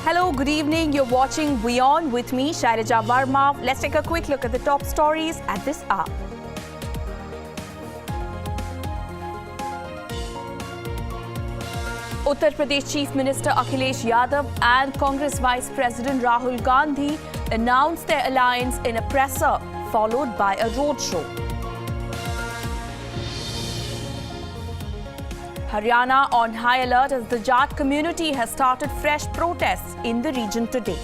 Hello, good evening. You're watching Beyond with me, Shylaja Varma. Let's take a quick look at the top stories at this hour. Uttar Pradesh Chief Minister Akhilesh Yadav and Congress Vice President Rahul Gandhi announced their alliance in a presser, followed by a roadshow. Haryana on high alert as the Jat community has started fresh protests in the region today.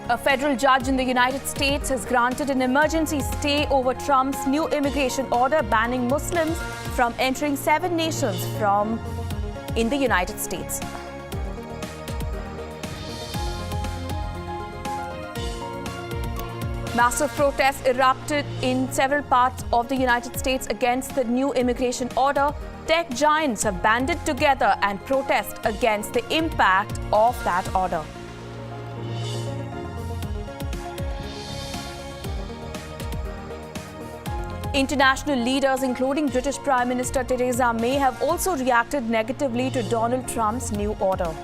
A federal judge in the United States has granted an emergency stay over Trump's new immigration order banning Muslims from entering 7 nations in the United States. Massive protests erupted in several parts of the United States against the new immigration order. Tech giants have banded together and protest against the impact of that order. International leaders, including British Prime Minister Theresa May, have also reacted negatively to Donald Trump's new order.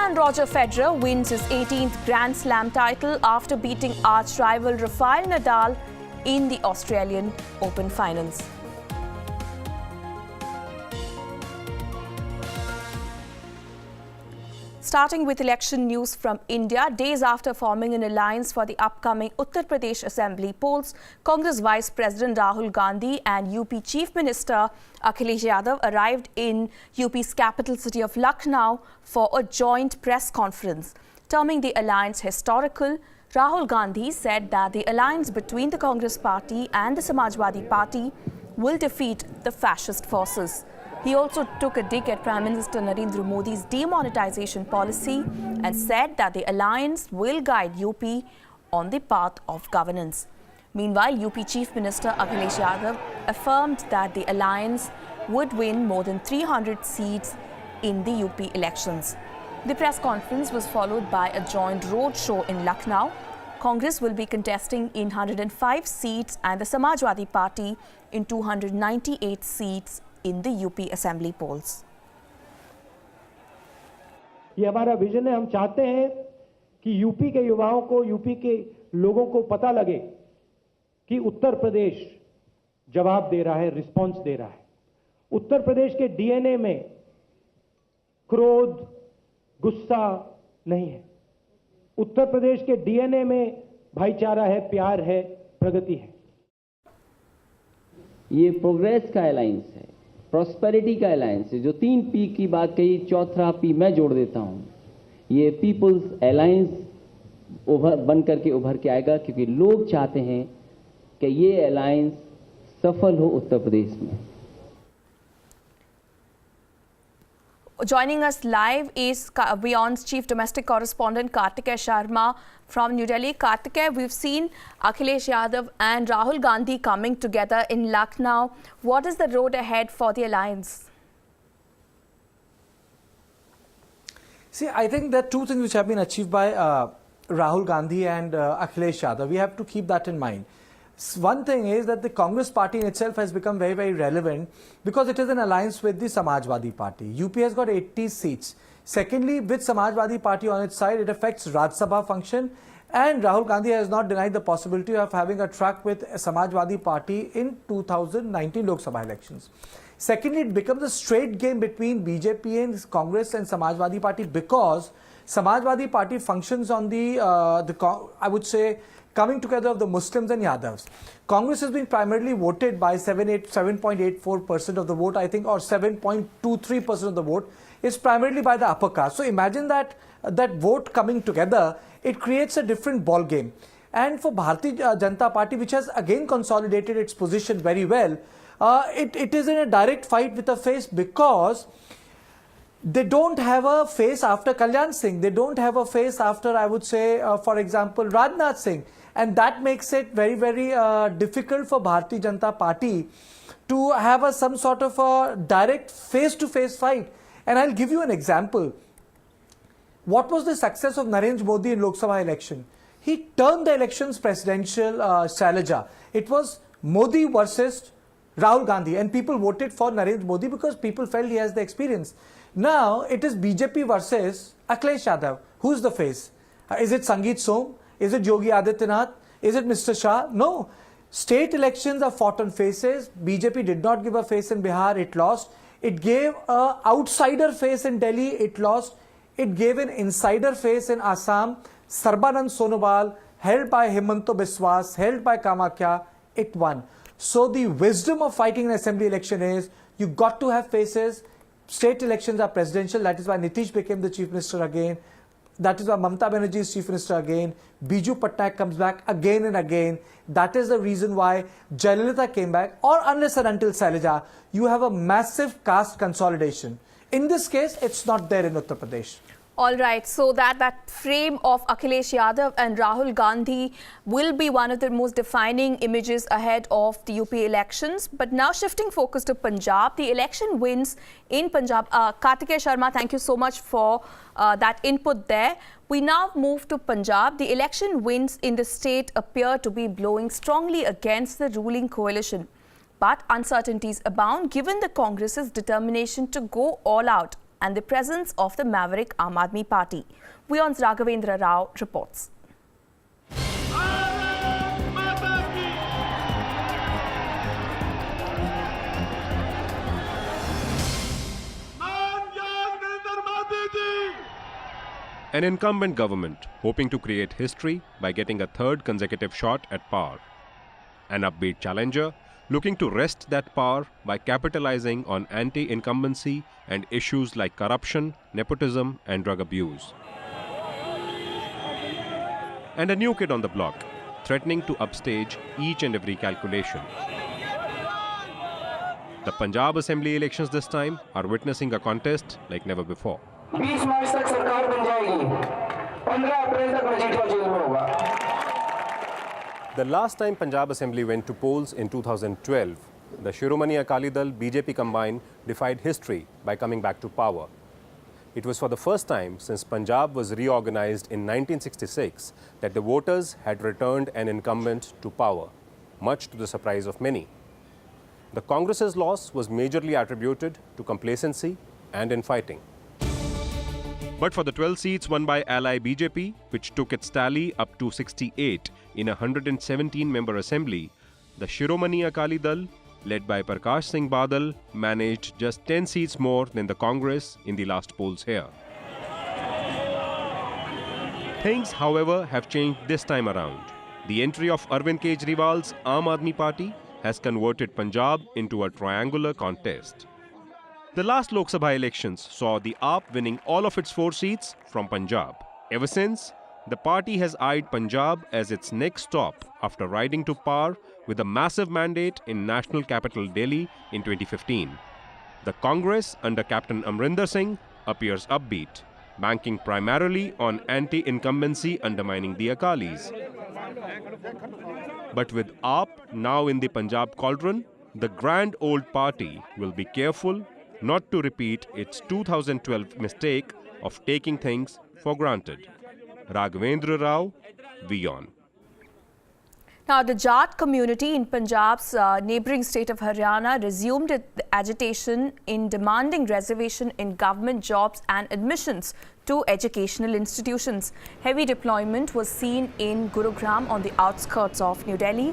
And Roger Federer wins his 18th Grand Slam title after beating arch-rival Rafael Nadal in the Australian Open finals. Starting with election news from India, days after forming an alliance for the upcoming Uttar Pradesh Assembly polls, Congress Vice President Rahul Gandhi and UP Chief Minister Akhilesh Yadav arrived in UP's capital city of Lucknow for a joint press conference. Terming the alliance historical, Rahul Gandhi said that the alliance between the Congress Party and the Samajwadi Party will defeat the fascist forces. He also took a dig at Prime Minister Narendra Modi's demonetization policy and said that the alliance will guide UP on the path of governance. Meanwhile, UP Chief Minister Akhilesh Yadav affirmed that the alliance would win more than 300 seats in the UP elections. The press conference was followed by a joint roadshow in Lucknow. Congress will be contesting in 105 seats and the Samajwadi Party in 298 seats in the UP Assembly polls. ये हमारा vision है। हम चाहते हैं कि UP के युवाओं को, यूपी के लोगों को पता लगे कि उत्तर प्रदेश जवाब दे रहा है, रिस्पांस दे रहा है। उत्तर प्रदेश के डीएनए में क्रोध, गुस्सा नहीं है। उत्तर प्रदेश के डीएनए में भाईचारा है, प्यार है, प्रगति है। ये प्रोग्रेस का अलायंस है, प्रॉस्पेरिटी का अलायंस है। जो 3 पी की बात कही, चौथा पी मैं जोड़ देता हूं। ये पीपल्स अलायंस बन करके उभर के आएगा, क्योंकि लोग चाहते हैं कि ये अलायंस सफल हो उत्तर प्रदेश में। Joining us live is Beyond's Chief Domestic Correspondent Kartikeya Sharma from New Delhi. Kartikeya, we've seen Akhilesh Yadav and Rahul Gandhi coming together in Lucknow. What is the road ahead for the alliance? See, I think there are 2 things which have been achieved by Rahul Gandhi and Akhilesh Yadav. We have to keep that in mind. One thing is that the Congress party in itself has become very, very relevant because it is an alliance with the Samajwadi Party. UP has got 80 seats. Secondly, with Samajwadi Party on its side, it affects Rajya Sabha function, and Rahul Gandhi has not denied the possibility of having a truck with Samajwadi Party in 2019 Lok Sabha elections. Secondly, it becomes a straight game between BJP and Congress and Samajwadi Party because Samajwadi Party functions on I would say, coming together of the Muslims and Yadavs. Congress has been primarily voted by 7.84% of the vote, I think, or 7.23% of the vote is primarily by the upper caste. So imagine that vote coming together, it creates a different ball game. And for Bharatiya Janata Party, which has again consolidated its position very well, it is in a direct fight with a face because they don't have a face after Kalyan Singh. They don't have a face after, I would say, for example, Rajnath Singh. And that makes it very, very difficult for Bharatiya Janata Party to have some sort of a direct face-to-face fight. And I'll give you an example. What was the success of Narendra Modi in Lok Sabha election? he turned the elections presidential, Shylaja. It was Modi versus Rahul Gandhi, and people voted for Narendra Modi because people felt he has the experience. Now it is BJP versus Akhilesh Yadav. Who's the face? Is it Sangeet Som? Is it Yogi Adityanath? Is it Mr. Shah? No. State elections are fought on faces. BJP did not give a face in Bihar, it lost. It gave an outsider face in Delhi, it lost. It gave an insider face in Assam. Sarbanand Sonowal, held by Himanta Biswas, held by Kamakhya, it won. So the wisdom of fighting an assembly election is you got to have faces. State elections are presidential. That is why Nitish became the chief minister again. That is why Mamata Banerjee is chief minister again. Biju Patnaik comes back again and again. That is the reason why Jayalalitha came back. Or unless and until Shylaja, you have a massive caste consolidation. In this case, it's not there in Uttar Pradesh. All right, so that frame of Akhilesh Yadav and Rahul Gandhi will be one of the most defining images ahead of the UP elections. But now shifting focus to Punjab, the election wins in Punjab. Kartikeya Sharma, thank you so much for that input there. We now move to Punjab. The election wins in the state appear to be blowing strongly against the ruling coalition. But uncertainties abound given the Congress's determination to go all out and the presence of the maverick Aam Aadmi Party. Vyon's Raghavendra Rao reports. An incumbent government hoping to create history by getting a third consecutive shot at power. An upbeat challenger looking to wrest that power by capitalizing on anti-incumbency and issues like corruption, nepotism and drug abuse. And a new kid on the block, threatening to upstage each and every calculation. The Punjab Assembly elections this time are witnessing a contest like never before. 20 मार्च तक सरकार बन जाएगी 15 अप्रैल तक Majithia jail में होगा. The last time Punjab Assembly went to polls in 2012, the Shiromani Akali Dal BJP combine defied history by coming back to power. It was for the first time since Punjab was reorganized in 1966 that the voters had returned an incumbent to power, much to the surprise of many. The Congress's loss was majorly attributed to complacency and infighting. But for the 12 seats won by ally BJP, which took its tally up to 68 in a 117-member assembly, the Shiromani Akali Dal, led by Prakash Singh Badal, managed just 10 seats more than the Congress in the last polls here. Things, however, have changed this time around. The entry of Arvind Kejriwal's Aam Aadmi Party has converted Punjab into a triangular contest. The last Lok Sabha elections saw the AAP winning all of its 4 seats from Punjab. Ever since, the party has eyed Punjab as its next stop after riding to power with a massive mandate in national capital Delhi in 2015. The Congress under Captain Amrinder Singh appears upbeat, banking primarily on anti-incumbency undermining the Akalis. But with AAP now in the Punjab cauldron, the grand old party will be careful not to repeat its 2012 mistake of taking things for granted. Raghavendra Rao, Vyon. Now, the Jat community in Punjab's neighbouring state of Haryana resumed its agitation in demanding reservation in government jobs and admissions to educational institutions. Heavy deployment was seen in Gurugram on the outskirts of New Delhi.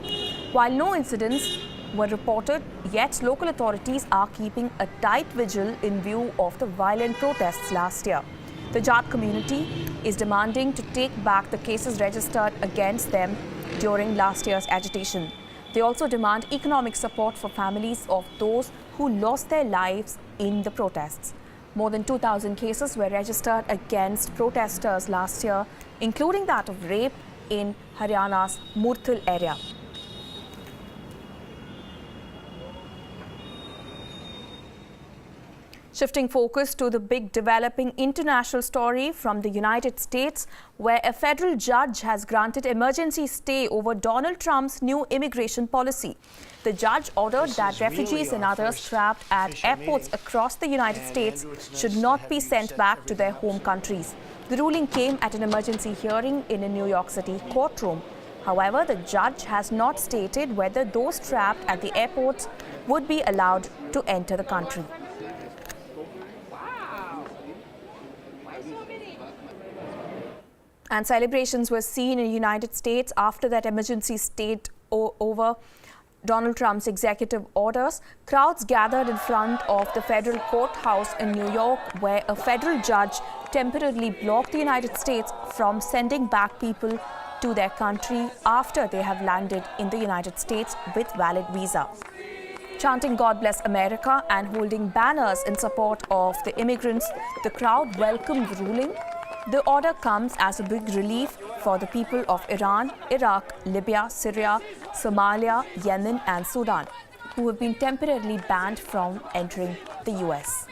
While no incidents were reported, yet local authorities are keeping a tight vigil in view of the violent protests last year. The Jat community is demanding to take back the cases registered against them during last year's agitation. They also demand economic support for families of those who lost their lives in the protests. More than 2,000 cases were registered against protesters last year, including that of rape in Haryana's Murthal area. Shifting focus to the big developing international story from the United States, where a federal judge has granted emergency stay over Donald Trump's new immigration policy. The judge ordered that refugees and others trapped at airports across the United States should not be sent back to their home countries. The ruling came at an emergency hearing in a New York City courtroom. However, the judge has not stated whether those trapped at the airports would be allowed to enter the country. And celebrations were seen in the United States after that emergency state over Donald Trump's executive orders. Crowds gathered in front of the federal courthouse in New York, where a federal judge temporarily blocked the United States from sending back people to their country after they have landed in the United States with valid visa. Chanting "God bless America" and holding banners in support of the immigrants, the crowd welcomed the ruling. The order comes as a big relief for the people of Iran, Iraq, Libya, Syria, Somalia, Yemen and Sudan, who have been temporarily banned from entering the US.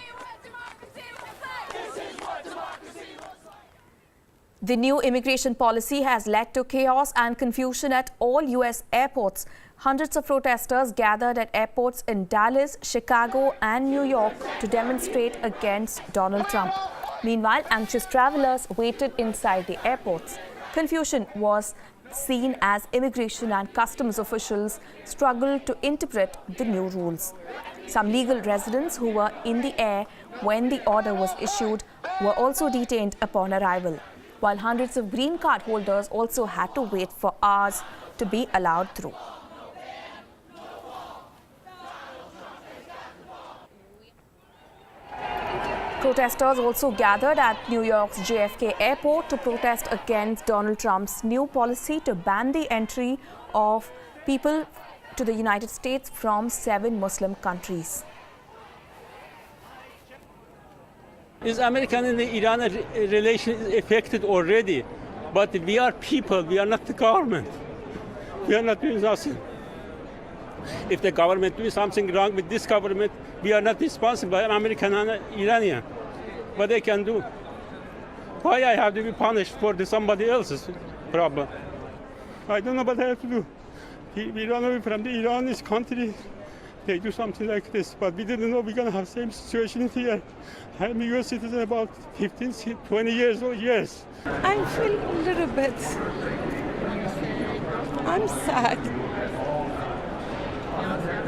The new immigration policy has led to chaos and confusion at all US airports. Hundreds of protesters gathered at airports in Dallas, Chicago and New York to demonstrate against Donald Trump. Meanwhile, anxious travelers waited inside the airports. Confusion was seen as immigration and customs officials struggled to interpret the new rules. Some legal residents who were in the air when the order was issued were also detained upon arrival, while hundreds of green card holders also had to wait for hours to be allowed through. Protesters also gathered at New York's JFK airport to protest against Donald Trump's new policy to ban the entry of people to the United States from 7 Muslim countries. Is American and Iran relation affected already? But we are people, we are not the government. We are not doing nothing. If the government does something wrong with this government, we are not responsible, American and Iranian. What they can do. Why I have to be punished for somebody else's problem? I don't know what I have to do. We run away from the Iranian country. They do something like this, but we didn't know we're going to have the same situation here. I'm a U.S. citizen about 15, 20 years old, yes. I feel a little bit, I'm sad.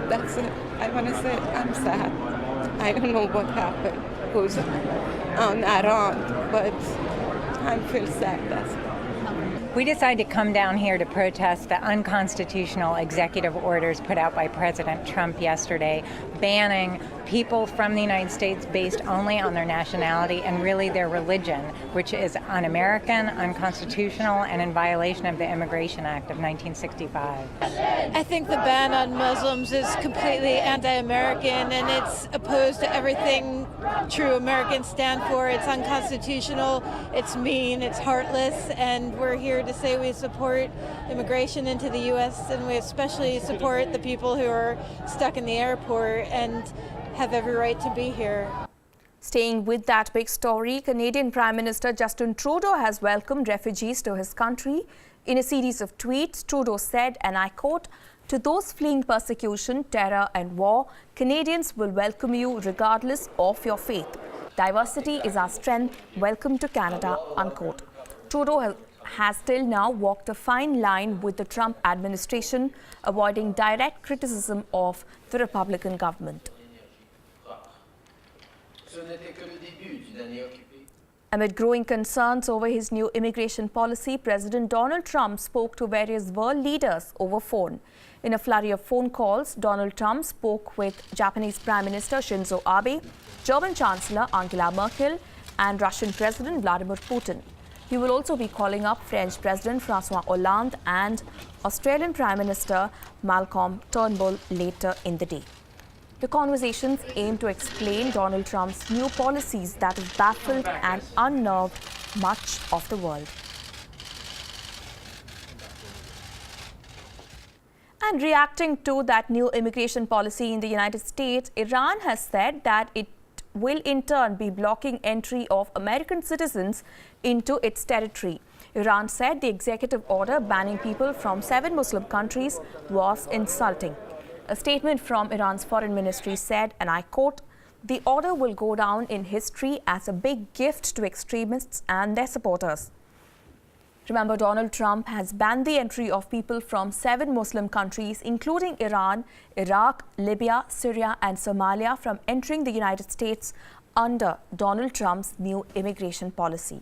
That's it. I want to say I'm sad. I don't know what happened, goes on around, but I feel sad. That's it. We decided to come down here to protest the unconstitutional executive orders put out by President Trump yesterday, banning people from the United States based only on their nationality and really their religion, which is un-American, unconstitutional, and in violation of the Immigration Act of 1965. I think the ban on Muslims is completely anti-American and it's opposed to everything true Americans stand for. It's unconstitutional, it's mean, it's heartless, and we're here to say we support immigration into the U.S. and we especially support the people who are stuck in the airport and have every right to be here. Staying with that big story, Canadian Prime Minister Justin Trudeau has welcomed refugees to his country. In a series of tweets, Trudeau said, and I quote, "To those fleeing persecution, terror and war, Canadians will welcome you regardless of your faith. Diversity is our strength. Welcome to Canada," unquote. Trudeau has till now walked a fine line with the Trump administration, avoiding direct criticism of the Republican government. Amid growing concerns over his new immigration policy, President Donald Trump spoke to various world leaders over phone. In a flurry of phone calls, Donald Trump spoke with Japanese Prime Minister Shinzo Abe, German Chancellor Angela Merkel, and Russian President Vladimir Putin. He will also be calling up French President François Hollande and Australian Prime Minister Malcolm Turnbull later in the day. The conversations aim to explain Donald Trump's new policies that have baffled and unnerved much of the world. And reacting to that new immigration policy in the United States, Iran has said that it will in turn be blocking entry of American citizens into its territory. Iran said the executive order banning people from 7 Muslim countries was insulting. A statement from Iran's foreign ministry said, and I quote, the order will go down in history as a big gift to extremists and their supporters. Remember, Donald Trump has banned the entry of people from 7 Muslim countries, including Iran, Iraq, Libya, Syria and Somalia, from entering the United States under Donald Trump's new immigration policy.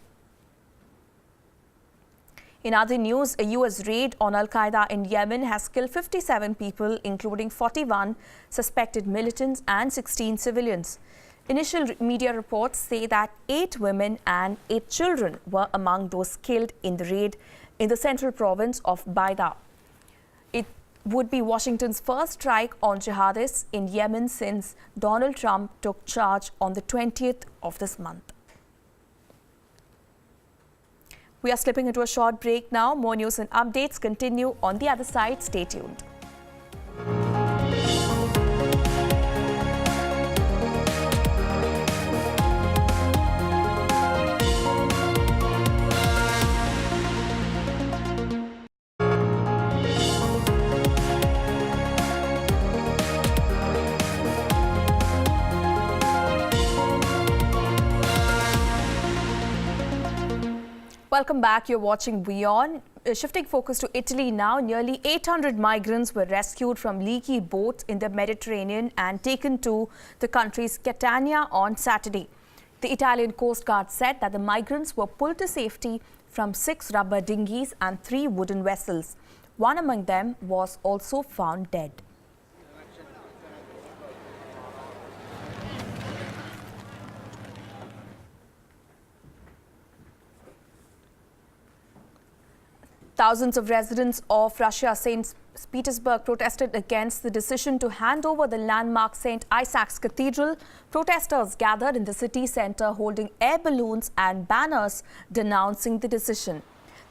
In other news, a U.S. raid on Al-Qaeda in Yemen has killed 57 people, including 41 suspected militants and 16 civilians. Initial media reports say that 8 women and 8 children were among those killed in the raid in the central province of Baida. It would be Washington's first strike on jihadists in Yemen since Donald Trump took charge on the 20th of this month. We are slipping into a short break now. More news and updates continue on the other side. Stay tuned. Welcome back. You're watching Beyond. Shifting focus to Italy now, nearly 800 migrants were rescued from leaky boats in the Mediterranean and taken to the country's Catania on Saturday. The Italian Coast Guard said that the migrants were pulled to safety from 6 rubber dinghies and 3 wooden vessels. One among them was also found dead. Thousands of residents of Russia's St. Petersburg protested against the decision to hand over the landmark St. Isaac's Cathedral. Protesters gathered in the city centre holding air balloons and banners denouncing the decision.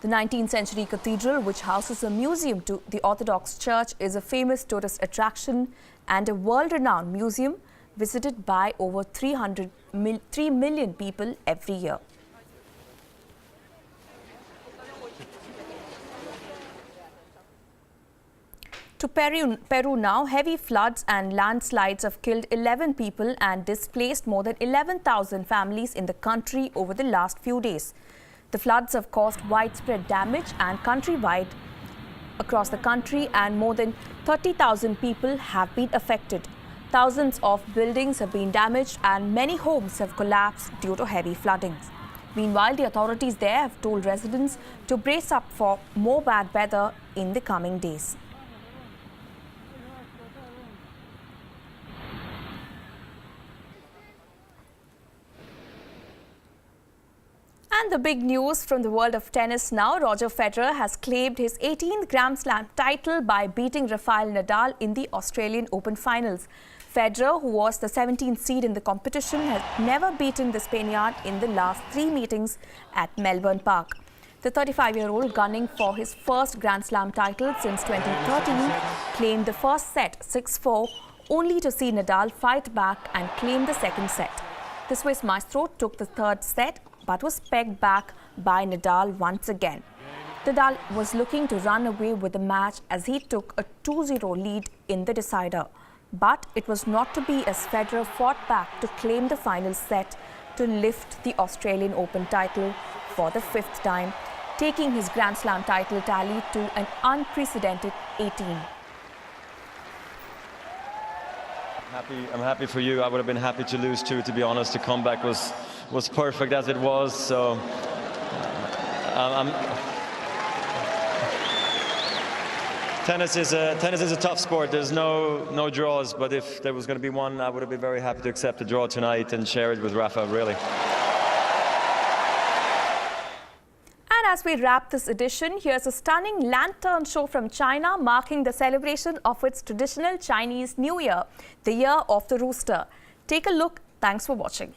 The 19th century cathedral, which houses a museum to the Orthodox Church, is a famous tourist attraction and a world-renowned museum visited by over 3 million people every year. To Peru now, heavy floods and landslides have killed 11 people and displaced more than 11,000 families in the country over the last few days. The floods have caused widespread damage and countrywide across the country, and more than 30,000 people have been affected. Thousands of buildings have been damaged and many homes have collapsed due to heavy flooding. Meanwhile, the authorities there have told residents to brace up for more bad weather in the coming days. And the big news from the world of tennis now. Roger Federer has claimed his 18th Grand Slam title by beating Rafael Nadal in the Australian Open finals. Federer, who was the 17th seed in the competition, has never beaten the Spaniard in the last 3 meetings at Melbourne Park. The 35-year-old, gunning for his first Grand Slam title since 2013, claimed the first set 6-4, only to see Nadal fight back and claim the second set. The Swiss maestro took the third set but was pegged back by Nadal once again. Nadal was looking to run away with the match as he took a 2-0 lead in the decider. But it was not to be as Federer fought back to claim the final set to lift the Australian Open title for the 5th time, taking his Grand Slam title tally to an unprecedented 18. I'm happy for you. I would have been happy to lose too, to be honest. The comeback was perfect as it was. So tennis is a tough sport. There's no draws, but if there was going to be one, I would have been very happy to accept the draw tonight and share it with Rafa, really. And as we wrap this edition, here's a stunning lantern show from China marking the celebration of its traditional Chinese New Year, the Year of the Rooster. Take a look. Thanks for watching.